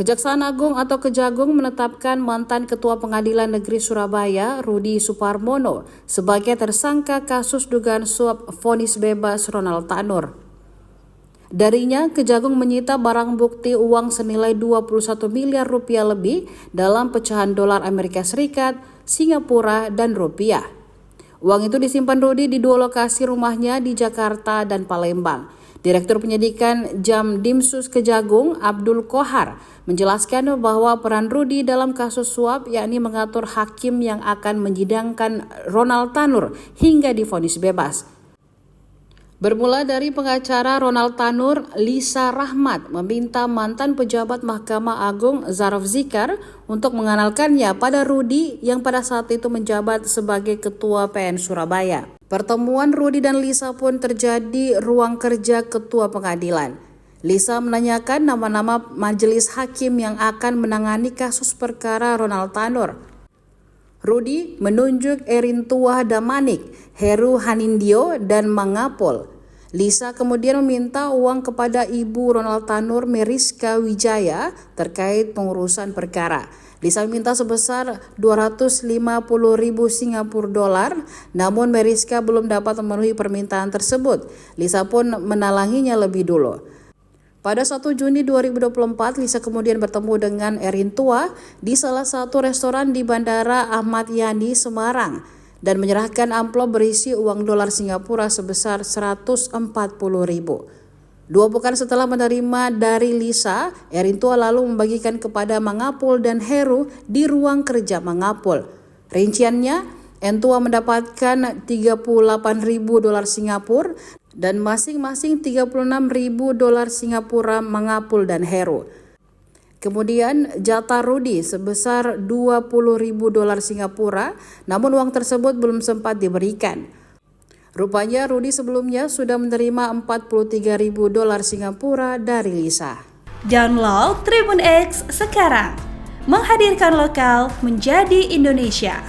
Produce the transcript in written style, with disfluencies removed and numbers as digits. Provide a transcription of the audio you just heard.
Kejaksaan Agung atau Kejagung menetapkan mantan Ketua Pengadilan Negeri Surabaya, Rudi Suparmono, sebagai tersangka kasus dugaan suap vonis bebas Ronald Tanur. Darinya, Kejagung menyita barang bukti uang senilai 21 miliar rupiah lebih dalam pecahan dolar Amerika Serikat, Singapura, dan rupiah. Uang itu disimpan Rudi di dua lokasi rumahnya di Jakarta dan Palembang. Direktur Penyidikan Jamdimsus Kejagung, Abdul Kohar, menjelaskan bahwa peran Rudi dalam kasus suap yakni mengatur hakim yang akan menyidangkan Ronald Tanur hingga divonis bebas. Bermula dari pengacara Ronald Tanur, Lisa Rahmat meminta mantan pejabat Mahkamah Agung Zaraf Zikar untuk mengenalkannya pada Rudi yang pada saat itu menjabat sebagai Ketua PN Surabaya. Pertemuan Rudi dan Lisa pun terjadi ruang kerja Ketua Pengadilan. Lisa menanyakan nama-nama majelis hakim yang akan menangani kasus perkara Ronald Tanur. Rudi menunjuk Erintuah Damanik, Heru Hanindyo, dan Mangapol. Lisa kemudian meminta uang kepada ibu Ronald Tanur, Meriska Wijaya, terkait pengurusan perkara. Lisa meminta sebesar 250.000 Singapura dolar, namun Meriska belum dapat memenuhi permintaan tersebut. Lisa pun menalanginya lebih dulu. Pada 1 Juni 2024, Lisa kemudian bertemu dengan Erintua di salah satu restoran di Bandara Ahmad Yani, Semarang, dan menyerahkan amplop berisi uang dolar Singapura sebesar 140.000. 2 pekan setelah menerima dari Lisa, Erintua lalu membagikan kepada Mangapol dan Heru di ruang kerja Mangapol. Rinciannya, Entua mendapatkan 38.000 dolar Singapura dan masing-masing 36.000 dolar Singapura Mangapol dan Heru. Kemudian jatah Rudi sebesar 20.000 dolar Singapura, namun uang tersebut belum sempat diberikan. Rupanya Rudi sebelumnya sudah menerima 43.000 dolar Singapura dari Lisa. Download Tribun X sekarang, menghadirkan lokal menjadi Indonesia.